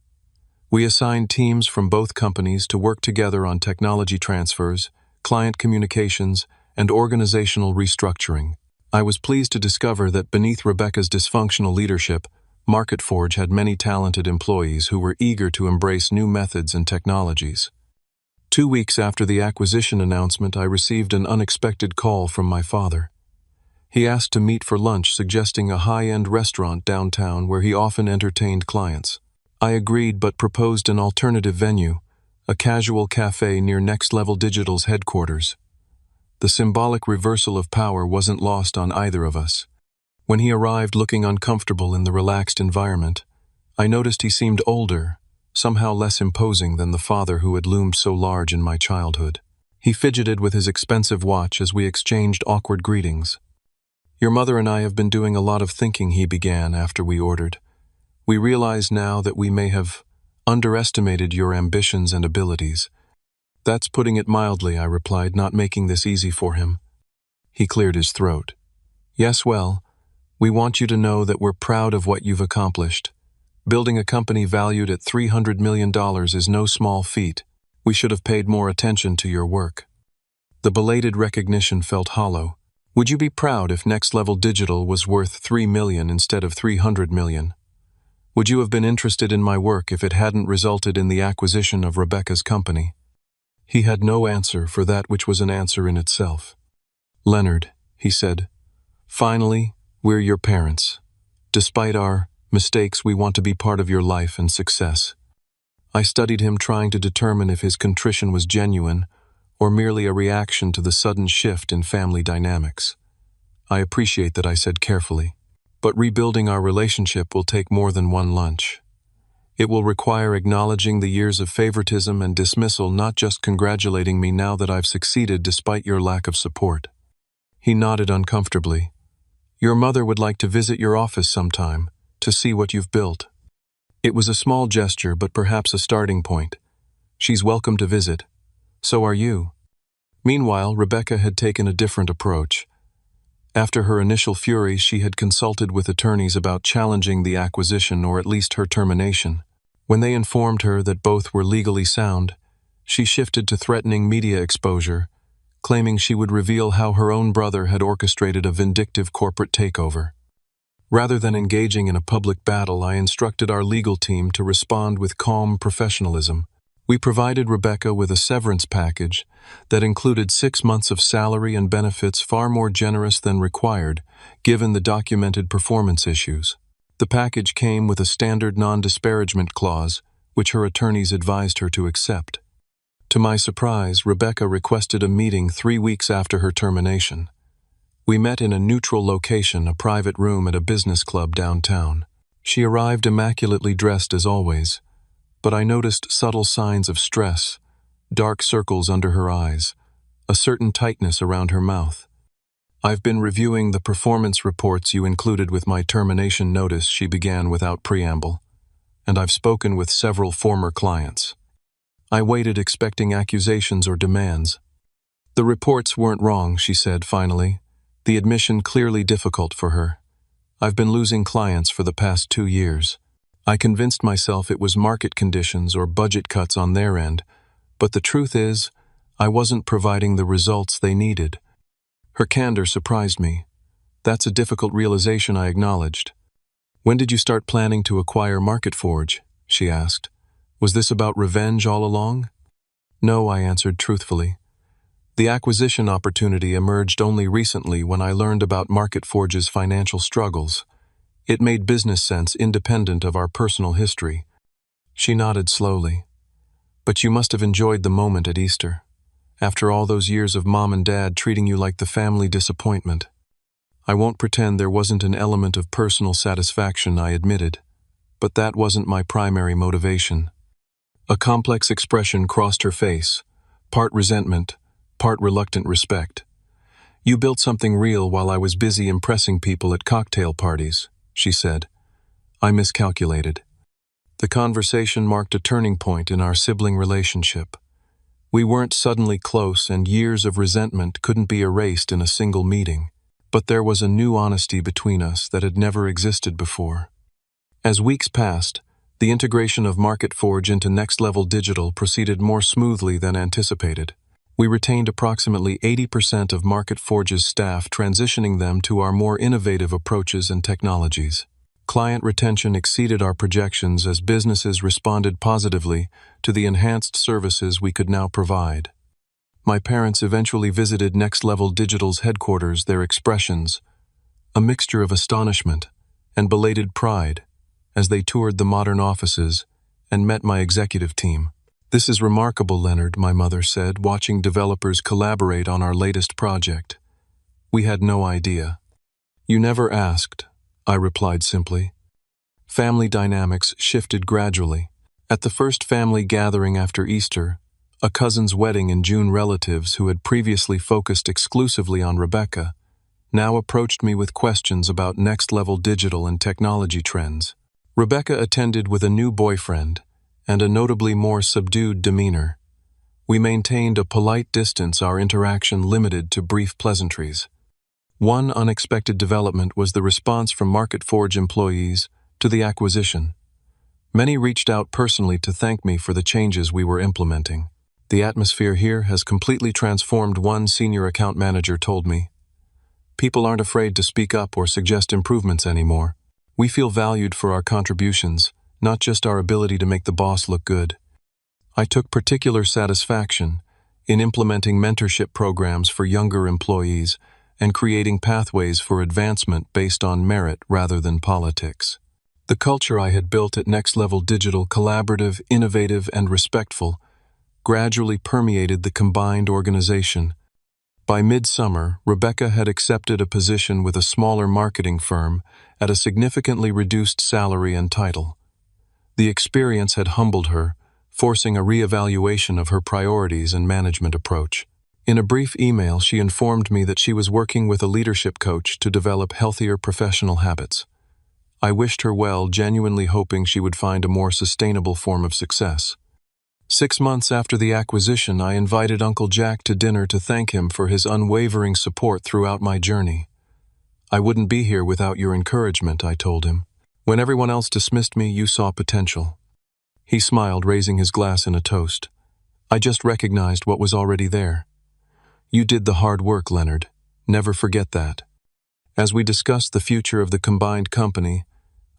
We assigned teams from both companies to work together on technology transfers, client communications, and organizational restructuring. I was pleased to discover that beneath Rebecca's dysfunctional leadership, MarketForge had many talented employees who were eager to embrace new methods and technologies. 2 weeks after the acquisition announcement, I received an unexpected call from my father. He asked to meet for lunch, suggesting a high-end restaurant downtown where he often entertained clients. I agreed but proposed an alternative venue, a casual cafe near Next Level Digital's headquarters. The symbolic reversal of power wasn't lost on either of us. When he arrived looking uncomfortable in the relaxed environment, I noticed he seemed older, somehow less imposing than the father who had loomed so large in my childhood. He fidgeted with his expensive watch as we exchanged awkward greetings. "Your mother and I have been doing a lot of thinking," he began after we ordered. "We realize now that we may have underestimated your ambitions and abilities." "That's putting it mildly," I replied, not making this easy for him. He cleared his throat. "Yes, well, we want you to know that we're proud of what you've accomplished. Building a company valued at $300 million is no small feat. We should have paid more attention to your work." The belated recognition felt hollow. "Would you be proud if Next Level Digital was worth $3 million instead of $300 million? Would you have been interested in my work if it hadn't resulted in the acquisition of Rebecca's company?" He had no answer for that which was an answer in itself. "Leonard," he said, "finally, we're your parents. Despite our mistakes, we want to be part of your life and success." I studied him, trying to determine if his contrition was genuine or merely a reaction to the sudden shift in family dynamics. "I appreciate that," I said carefully, "but rebuilding our relationship will take more than one lunch. It will require acknowledging the years of favoritism and dismissal, not just congratulating me now that I've succeeded despite your lack of support." He nodded uncomfortably. "Your mother would like to visit your office sometime, to see what you've built." It was a small gesture, but perhaps a starting point. "She's welcome to visit. So are you." Meanwhile, Rebecca had taken a different approach. After her initial fury, she had consulted with attorneys about challenging the acquisition or at least her termination. When they informed her that both were legally sound, she shifted to threatening media exposure, claiming she would reveal how her own brother had orchestrated a vindictive corporate takeover. Rather than engaging in a public battle, I instructed our legal team to respond with calm professionalism. We provided Rebecca with a severance package that included 6 months of salary and benefits, far more generous than required, given the documented performance issues. The package came with a standard non-disparagement clause, which her attorneys advised her to accept. To my surprise, Rebecca requested a meeting 3 weeks after her termination. We met in a neutral location, a private room at a business club downtown. She arrived immaculately dressed as always, but I noticed subtle signs of stress, dark circles under her eyes, a certain tightness around her mouth. "I've been reviewing the performance reports you included with my termination notice," she began without preamble, "and I've spoken with several former clients." I waited, expecting accusations or demands. The reports weren't wrong, she said finally, the admission clearly difficult for her. I've been losing clients for the past 2 years. I convinced myself it was market conditions or budget cuts on their end, but the truth is, I wasn't providing the results they needed. Her candor surprised me. That's a difficult realization, I acknowledged. When did you start planning to acquire MarketForge? She asked. Was this about revenge all along? No, I answered truthfully. The acquisition opportunity emerged only recently when I learned about MarketForge's financial struggles. It made business sense independent of our personal history. She nodded slowly. But you must have enjoyed the moment at Easter. After all those years of mom and dad treating you like the family disappointment. I won't pretend there wasn't an element of personal satisfaction, I admitted. But that wasn't my primary motivation. A complex expression crossed her face, part resentment, part reluctant respect. You built something real while I was busy impressing people at cocktail parties, she said. I miscalculated. The conversation marked a turning point in our sibling relationship. We weren't suddenly close, and years of resentment couldn't be erased in a single meeting. But there was a new honesty between us that had never existed before. As weeks passed, the integration of MarketForge into Next Level Digital proceeded more smoothly than anticipated. We retained approximately 80% of MarketForge's staff, transitioning them to our more innovative approaches and technologies. Client retention exceeded our projections as businesses responded positively to the enhanced services we could now provide. My parents eventually visited Next Level Digital's headquarters, their expressions, a mixture of astonishment and belated pride, as they toured the modern offices and met my executive team. This is remarkable, Leonard, my mother said, watching developers collaborate on our latest project. We had no idea. You never asked, I replied simply. Family dynamics shifted gradually. At the first family gathering after Easter, a cousin's wedding in June, relatives who had previously focused exclusively on Rebecca now approached me with questions about Next Level Digital and technology trends. Rebecca attended with a new boyfriend and a notably more subdued demeanor. We maintained a polite distance, our interaction limited to brief pleasantries. One unexpected development was the response from MarketForge employees to the acquisition. Many reached out personally to thank me for the changes we were implementing. The atmosphere here has completely transformed, one senior account manager told me. People aren't afraid to speak up or suggest improvements anymore. We feel valued for our contributions, not just our ability to make the boss look good. I took particular satisfaction in implementing mentorship programs for younger employees and creating pathways for advancement based on merit rather than politics. The culture I had built at Next Level Digital, collaborative, innovative, and respectful, gradually permeated the combined organization. By midsummer, Rebecca had accepted a position with a smaller marketing firm at a significantly reduced salary and title. The experience had humbled her, forcing a reevaluation of her priorities and management approach. In a brief email, she informed me that she was working with a leadership coach to develop healthier professional habits. I wished her well, genuinely hoping she would find a more sustainable form of success. 6 months after the acquisition, I invited Uncle Jack to dinner to thank him for his unwavering support throughout my journey. I wouldn't be here without your encouragement, I told him. When everyone else dismissed me, you saw potential. He smiled, raising his glass in a toast. I just recognized what was already there. You did the hard work, Leonard. Never forget that. As we discussed the future of the combined company,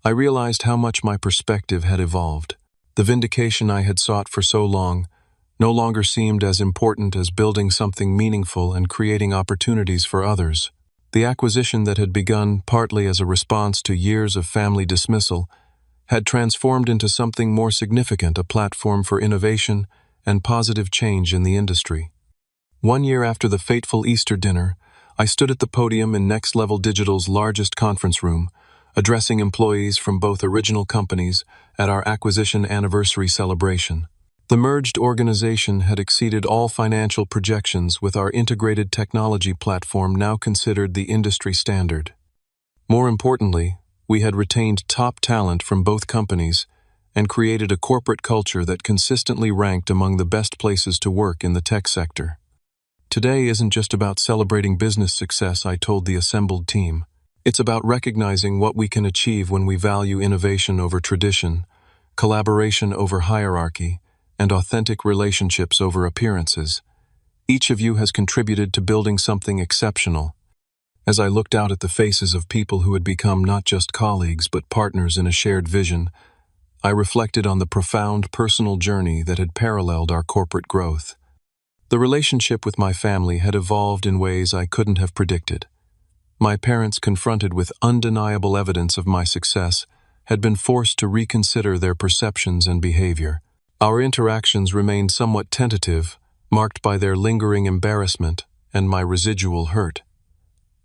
I realized how much my perspective had evolved. The vindication I had sought for so long no longer seemed as important as building something meaningful and creating opportunities for others. The acquisition that had begun partly as a response to years of family dismissal had transformed into something more significant, a platform for innovation and positive change in the industry. 1 year after the fateful Easter dinner, I stood at the podium in Next Level Digital's largest conference room, addressing employees from both original companies at our acquisition anniversary celebration. The merged organization had exceeded all financial projections, with our integrated technology platform now considered the industry standard. More importantly, we had retained top talent from both companies and created a corporate culture that consistently ranked among the best places to work in the tech sector. Today isn't just about celebrating business success, I told the assembled team. It's about recognizing what we can achieve when we value innovation over tradition, collaboration over hierarchy, and authentic relationships over appearances. Each of you has contributed to building something exceptional. As I looked out at the faces of people who had become not just colleagues but partners in a shared vision, I reflected on the profound personal journey that had paralleled our corporate growth. The relationship with my family had evolved in ways I couldn't have predicted. My parents, confronted with undeniable evidence of my success, had been forced to reconsider their perceptions and behavior. Our interactions remained somewhat tentative, marked by their lingering embarrassment and my residual hurt.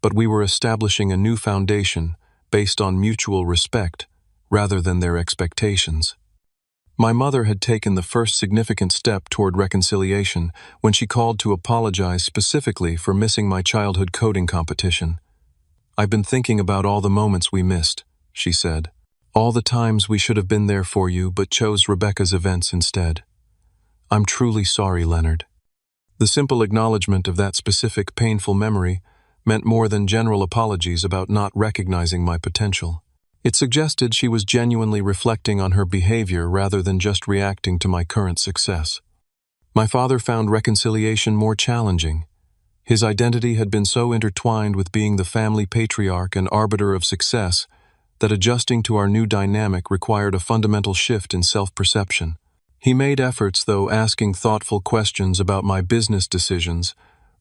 But we were establishing a new foundation based on mutual respect rather than their expectations. My mother had taken the first significant step toward reconciliation when she called to apologize specifically for missing my childhood coding competition. "I've been thinking about all the moments we missed," she said. "All the times we should have been there for you but chose Rebecca's events instead. I'm truly sorry, Leonard." The simple acknowledgement of that specific painful memory meant more than general apologies about not recognizing my potential. It suggested she was genuinely reflecting on her behavior rather than just reacting to my current success. My father found reconciliation more challenging. His identity had been so intertwined with being the family patriarch and arbiter of success that adjusting to our new dynamic required a fundamental shift in self-perception. He made efforts, though, asking thoughtful questions about my business decisions,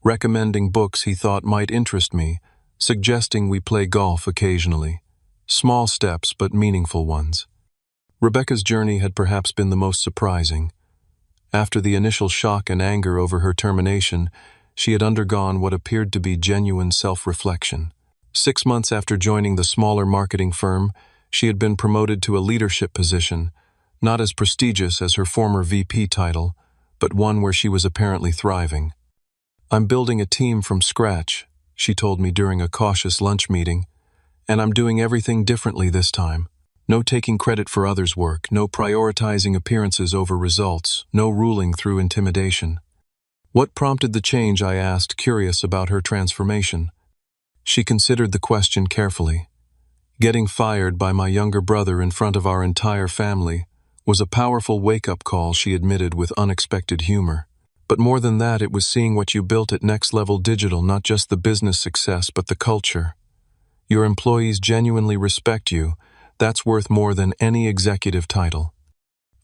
recommending books he thought might interest me, suggesting we play golf occasionally. Small steps, but meaningful ones. Rebecca's journey had perhaps been the most surprising. After the initial shock and anger over her termination, she had undergone what appeared to be genuine self-reflection. 6 months after joining the smaller marketing firm, she had been promoted to a leadership position, not as prestigious as her former VP title, but one where she was apparently thriving. "I'm building a team from scratch," she told me during a cautious lunch meeting, "and I'm doing everything differently this time. No taking credit for others' work, no prioritizing appearances over results, no ruling through intimidation." "What prompted the change?" I asked, curious about her transformation. She considered the question carefully. Getting fired by my younger brother in front of our entire family was a powerful wake-up call, she admitted with unexpected humor. "But more than that, it was seeing what you built at Next Level Digital, not just the business success, but the culture. Your employees genuinely respect you. That's worth more than any executive title."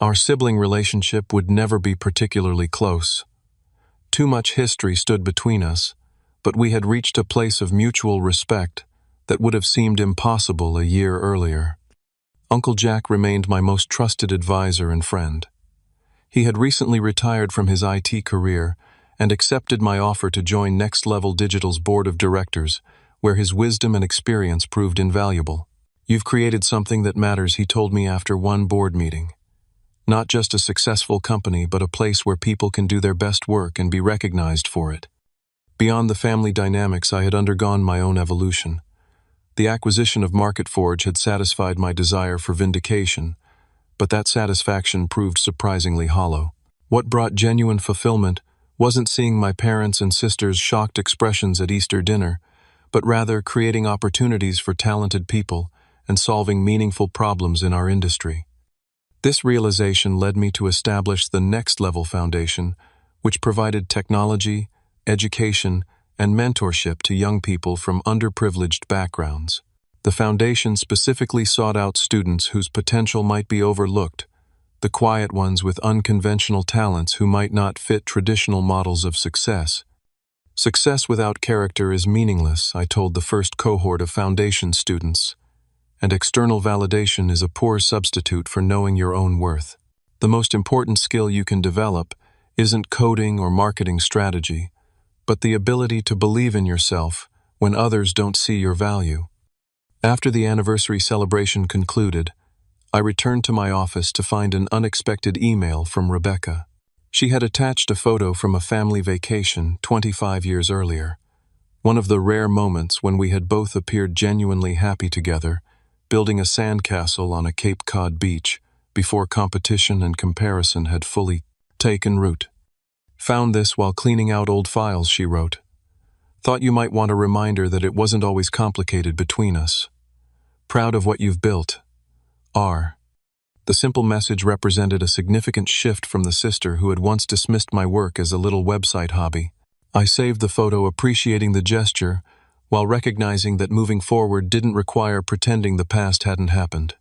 Our sibling relationship would never be particularly close. Too much history stood between us, but we had reached a place of mutual respect that would have seemed impossible a year earlier. Uncle Jack remained my most trusted advisor and friend. He had recently retired from his IT career and accepted my offer to join Next Level Digital's board of directors, where his wisdom and experience proved invaluable. "You've created something that matters," he told me after one board meeting. "Not just a successful company, but a place where people can do their best work and be recognized for it." Beyond the family dynamics, I had undergone my own evolution. The acquisition of MarketForge had satisfied my desire for vindication, but that satisfaction proved surprisingly hollow. What brought genuine fulfillment wasn't seeing my parents' and sisters' shocked expressions at Easter dinner, but rather creating opportunities for talented people and solving meaningful problems in our industry. This realization led me to establish the Next Level Foundation, which provided technology, education, and mentorship to young people from underprivileged backgrounds. The foundation specifically sought out students whose potential might be overlooked, the quiet ones with unconventional talents who might not fit traditional models of success. "Success without character is meaningless," I told the first cohort of foundation students, "and external validation is a poor substitute for knowing your own worth. The most important skill you can develop isn't coding or marketing strategy, but the ability to believe in yourself when others don't see your value." After the anniversary celebration concluded, I returned to my office to find an unexpected email from Rebecca. She had attached a photo from a family vacation 25 years earlier, one of the rare moments when we had both appeared genuinely happy together, building a sandcastle on a Cape Cod beach before competition and comparison had fully taken root. Found this while cleaning out old files, she wrote. Thought you might want a reminder that it wasn't always complicated between us. Proud of what you've built. R. The simple message represented a significant shift from the sister who had once dismissed my work as a little website hobby. I saved the photo, appreciating the gesture, while recognizing that moving forward didn't require pretending the past hadn't happened.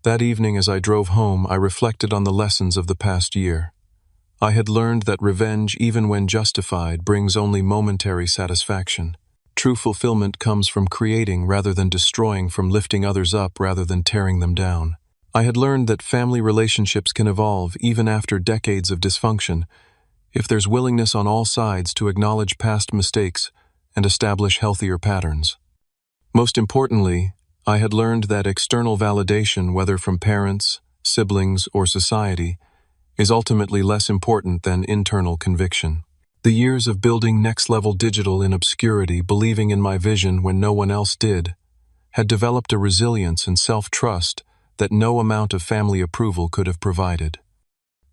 That evening as I drove home, I reflected on the lessons of the past year. I had learned that revenge, even when justified, brings only momentary satisfaction. True fulfillment comes from creating rather than destroying, from lifting others up rather than tearing them down. I had learned that family relationships can evolve even after decades of dysfunction, if there's willingness on all sides to acknowledge past mistakes and establish healthier patterns. Most importantly, I had learned that external validation, whether from parents, siblings, or society, is ultimately less important than internal conviction. The years of building next-level digital in obscurity, believing in my vision when no one else did, had developed a resilience and self-trust that no amount of family approval could have provided.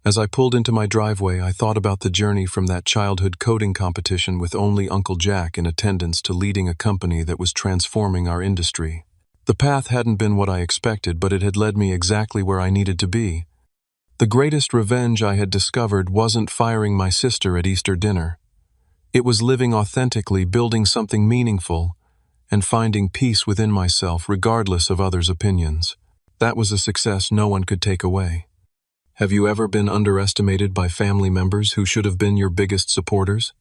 As I pulled into my driveway, I thought about the journey from that childhood coding competition with only Uncle Jack in attendance to leading a company that was transforming our industry. The path hadn't been what I expected, but it had led me exactly where I needed to be. The greatest revenge I had discovered wasn't firing my sister at Easter dinner. It was living authentically, building something meaningful, and finding peace within myself regardless of others' opinions. That was a success no one could take away. Have you ever been underestimated by family members who should have been your biggest supporters?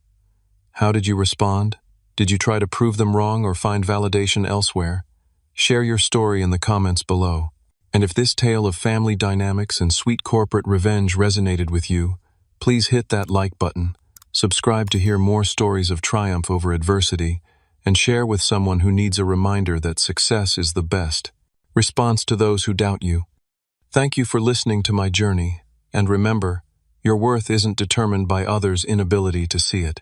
How did you respond? Did you try to prove them wrong or find validation elsewhere? Share your story in the comments below. And if this tale of family dynamics and sweet corporate revenge resonated with you, please hit that like button, subscribe to hear more stories of triumph over adversity, and share with someone who needs a reminder that success is the best response to those who doubt you. Thank you for listening to my journey, and remember, your worth isn't determined by others' inability to see it.